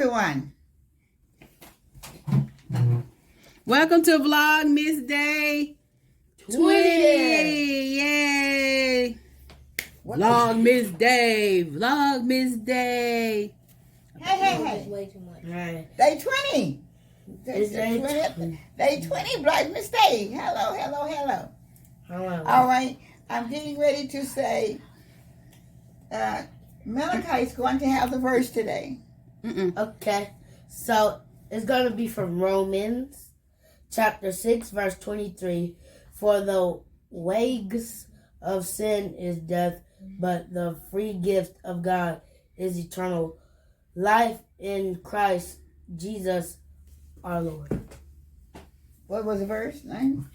everyone. Welcome to Vlogmas Day 20. Yay! Vlogmas Day. Vlogmas Day. Hey. Way too much. Day 20. Day 20 Vlogmas Day. Hello. All right. I'm getting ready to say Malachi's going to have the verse today. Okay. So it's going to be from Romans chapter 6 verse 23. For the wages of sin is death, but the free gift of God is eternal life in Christ Jesus our Lord. What was the verse name?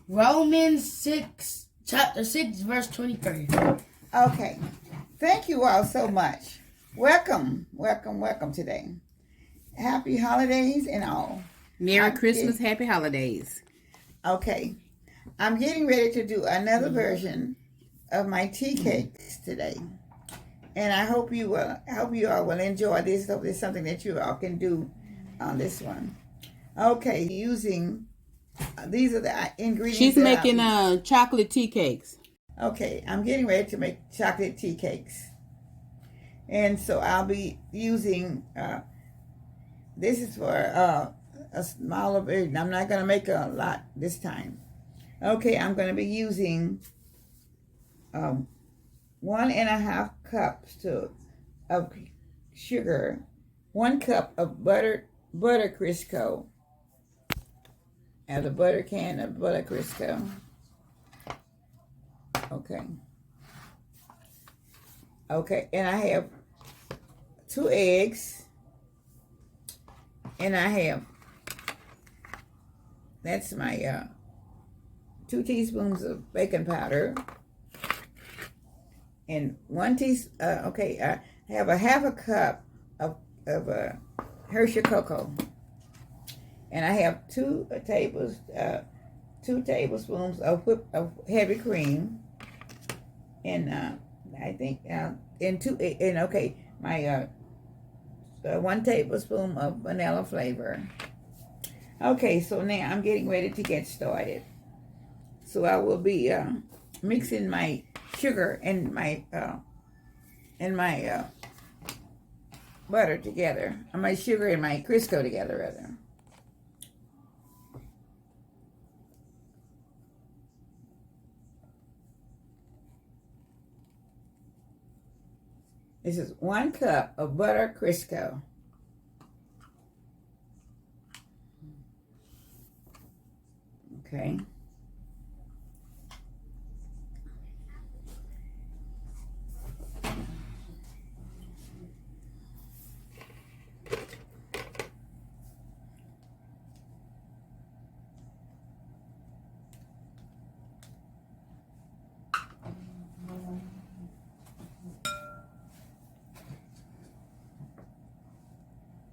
Romans 6 chapter 6 verse 23. Okay. Thank you all so much. Welcome today. Happy holidays and all. Merry Christmas, happy holidays. Okay. I'm getting ready to do another version of my tea cakes today. And I hope you all will enjoy this. Hope it's something that you all can do on this one. Okay, using these are the ingredients. She's making chocolate tea cakes. Okay, I'm getting ready to make chocolate tea cakes. And so I'll be using, this is for a smaller version. I'm not going to make a lot this time. Okay, I'm going to be using 1.5 cups of sugar, 1 cup of butter Crisco, and a butter can of butter Crisco. Okay, and I have 2 eggs, and I have, that's my 2 teaspoons of baking powder, and 1 teaspoon, I have a 1/2 cup of Hershey cocoa, and I have 2 tablespoons of heavy cream, and I think my 1 tablespoon of vanilla flavor. Okay, so now I'm getting ready to get started. So I will be mixing my sugar and my butter together. My sugar and my Crisco together, rather. This is 1 cup of butter Crisco. Okay.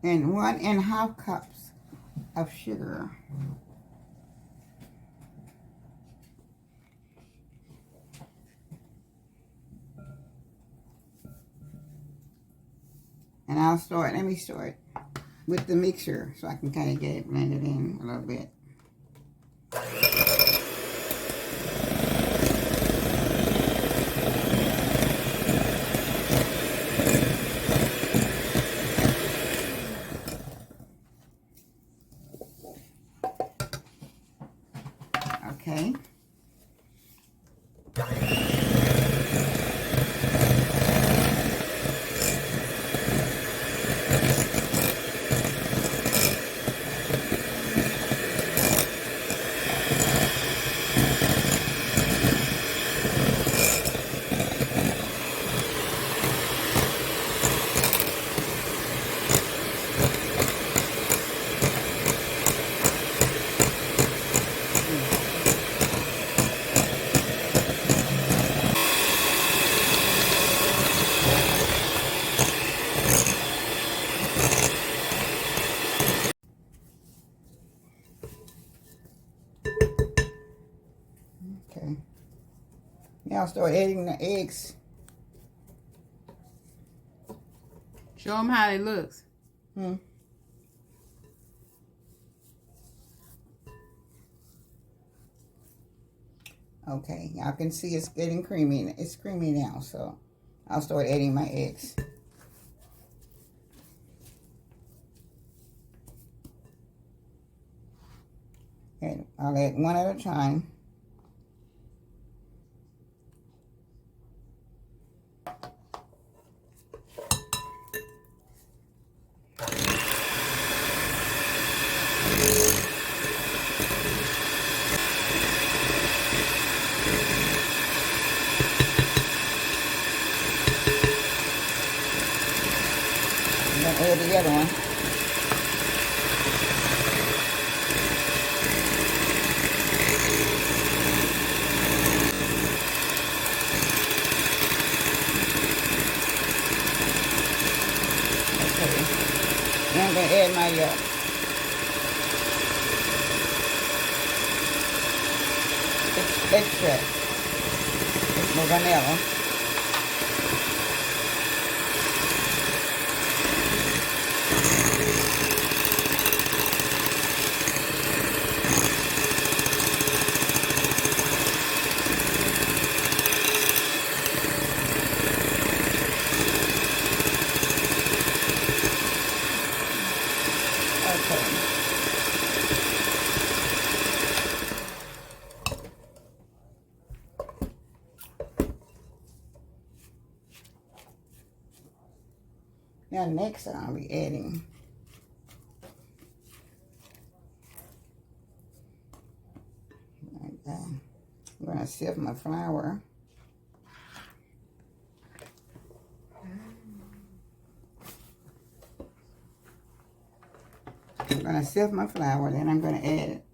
And 1.5 cups of sugar. And let me start with the mixer so I can kind of get it blended in a little bit. Okay. Okay. Now I'll start adding the eggs. Show them how it looks. Okay, y'all can see it's getting creamy. It's creamy now, so I'll start adding my eggs. And I'll add one at a time. I'm going to add the other one. Okay. Now I'm going to add my extract. It's more vanilla. Now next I'll be adding I'm going to sift my flour. I'm going to sift my flour, then I'm going to add it.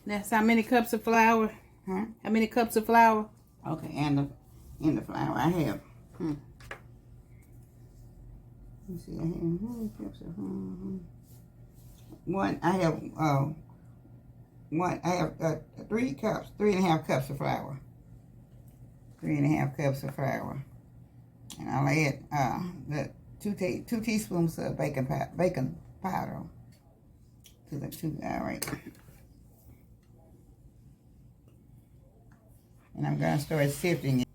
That's how many cups of flour? Huh? How many cups of flour? Okay, and the flour I have. Let's see, I have how many cups of one. I have one. I have 3.5 cups of flour. 3.5 cups of flour, and I'll add the two teaspoons of bacon powder to the two. All right, and I'm gonna start sifting it.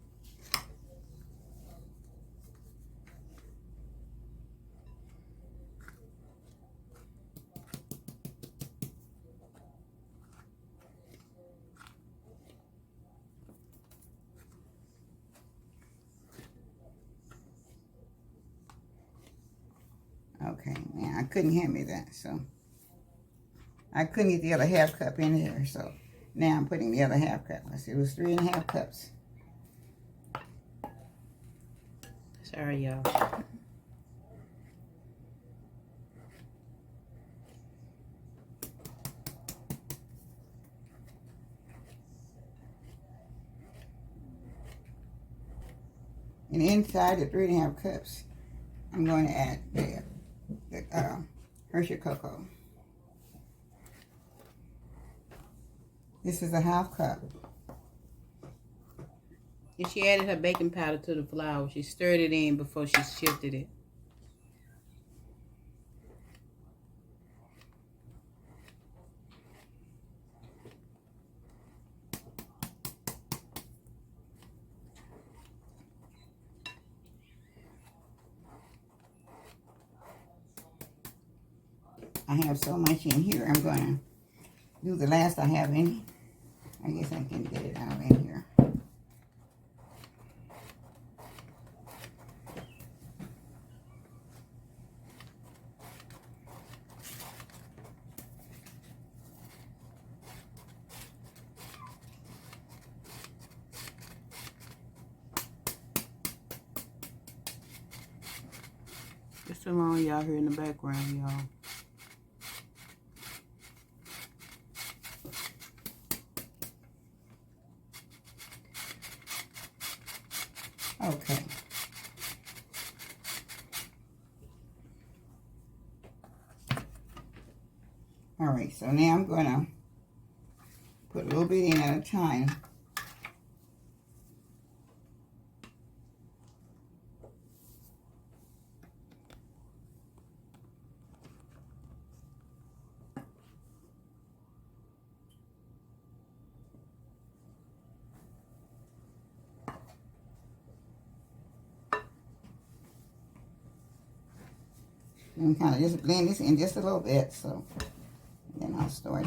Okay, now I couldn't hand me that, so I couldn't get the other half cup in here, so now I'm putting the other half cup. I see it was 3.5 cups. Sorry, y'all. And inside the 3.5 cups, I'm going to add the Hershey cocoa. This is a half cup. And she added her baking powder to the flour. She stirred it in before she shifted it. I have so much in here. I'm going to do the last I have in. I guess I can get it out in here. It's so long y'all here in the background, y'all. Okay. All right, so now I'm going to put a little bit in at a time. And kind of just blend this in just a little bit, so then I'll start.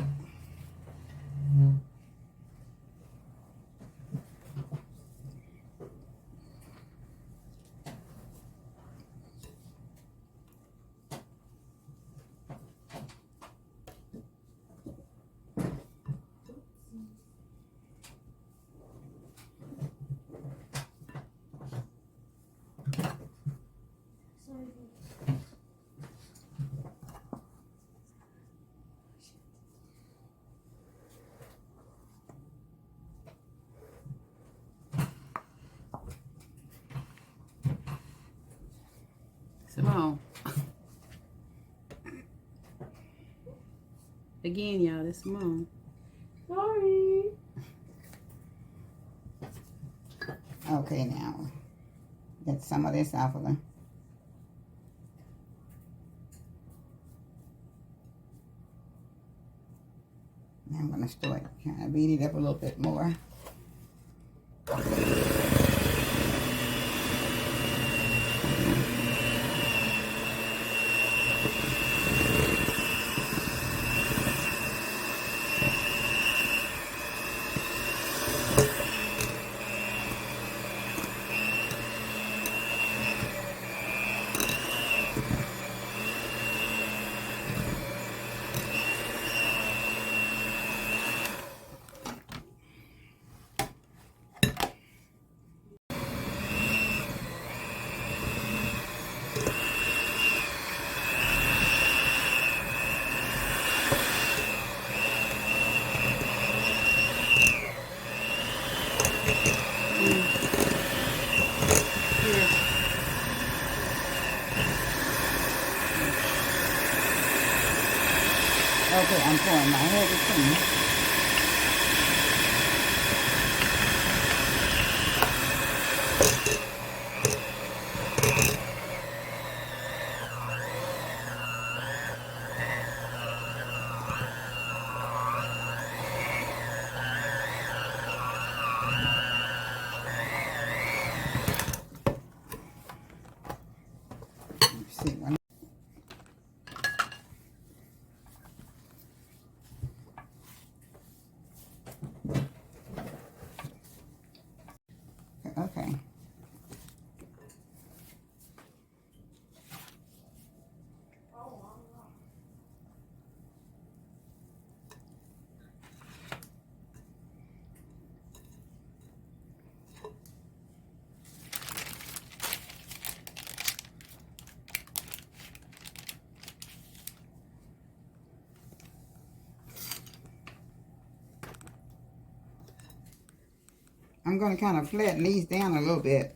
Simone. Again, y'all, that's Simone. Sorry. Okay, now get some of this off of them. I'm going to start kind of beat it up a little bit more. Okay, I'm pouring my heavy cream. Let's see. Okay. I'm going to kind of flatten these down a little bit.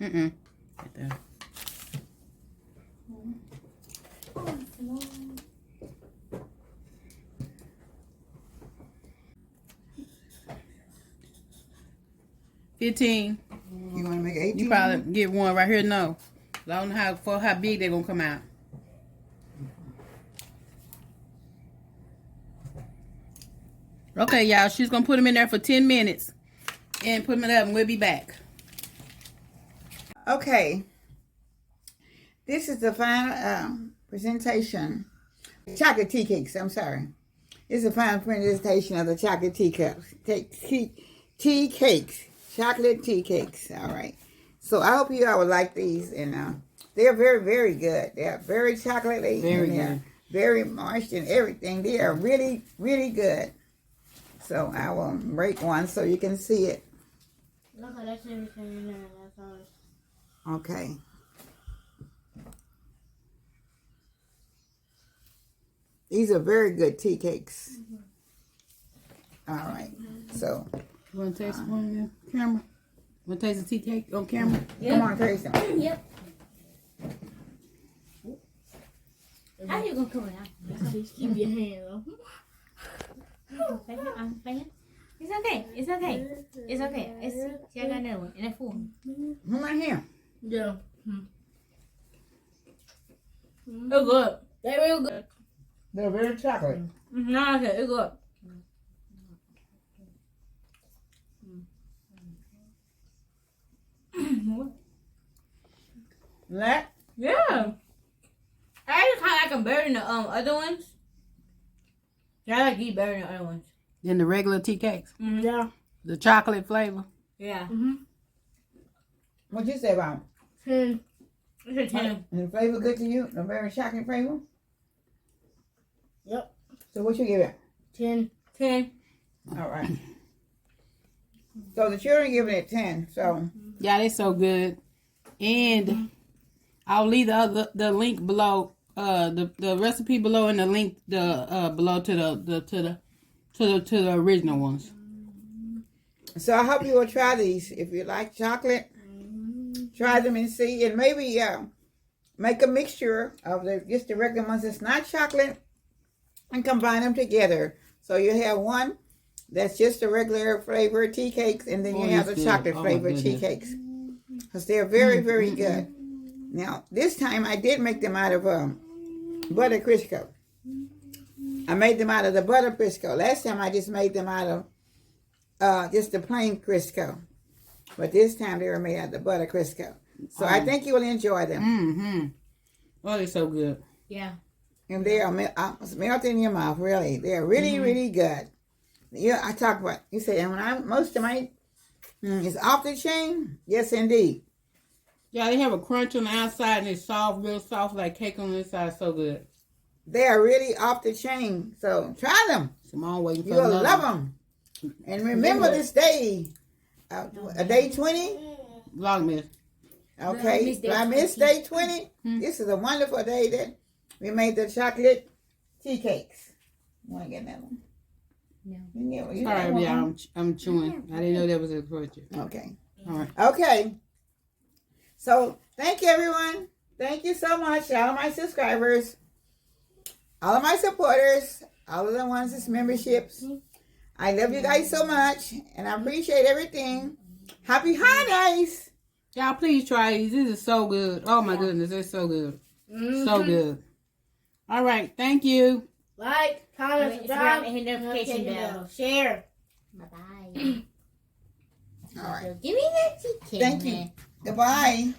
Right there. $15. You want to make 18? You probably get one right here. No, I don't know how big they're gonna come out. Okay, y'all. She's gonna put them in there for 10 minutes and put them in the oven. We'll be back. Okay. This is the final presentation. Chocolate tea cakes. I'm sorry. This is the final presentation of the chocolate tea cups. Tea cakes. Chocolate tea cakes. All right. So I hope you all would like these, and they're very, very good. They're very chocolatey. Very and they're good. very moist and everything. They are really, really good. So I will break one so you can see it. Look, that's everything in there. That's all. Okay. These are very good tea cakes. All right. So You want to taste one on camera? Want to taste the tea cake on camera? come on, taste them. Yep. How you gonna come out? Keep your hand on. I'm playing. It's okay. It's okay. It's okay. It's see, I got another one in that form. Right here. Yeah. It's good. They're real good. They're very chocolate. No, okay, it's good. That Yeah. I just kind of like them better than the other ones. Yeah, I like these better than the other ones. Then the regular tea cakes. Yeah. The chocolate flavor. Yeah. what you say about them? 10. It's a 10. And the flavor good to you? The very chocolate flavor? Yep. So what you give it? 10. 10. All right. So the children giving it 10. So Yeah, they're so good. And I'll leave the link below, the recipe below, and the link below to the original ones. So I hope you will try these. If you like chocolate, try them and see. And maybe make a mixture of just the regular ones that's not chocolate and combine them together. So you have one that's just a regular flavored tea cakes, and then you have the that's good. chocolate Oh, my flavored tea goodness. cakes. Because they're very, very good. Now, this time I did make them out of butter Crisco. I made them out of the butter Crisco. Last time I just made them out of just the plain Crisco. But this time they were made out of the butter Crisco. So I think you will enjoy them. Mm-hmm. Oh, they're so good. Yeah. And they are melting in your mouth, really. They're really, really good. Yeah, I talk about, you say, and when most of my, is off the chain? Yes, indeed. Yeah, they have a crunch on the outside and it's soft, real soft, like cake on the inside. So good. They are really off the chain. So try them. Simone waiting for You'll another. love them. And remember this day, a day 20. Vlogmas. Okay, Day I missed day 20. This is a wonderful day that we made the chocolate tea cakes. You want to get that one? No. You Sorry, want yeah, one? I'm chewing. I didn't know that was a picture. Okay. All right. Okay. So thank you, everyone. Thank you so much, all of my subscribers, all of my supporters, all of the ones that's memberships. I love you guys so much, and I appreciate everything. Happy holidays. Y'all, please try these. This is so good. Oh, my goodness. They're so good. So good. All right. Thank you. Like, comment, subscribe, and hit notification bell. Share. Bye-bye. All right. Give me that tea cake. Thank you. Goodbye.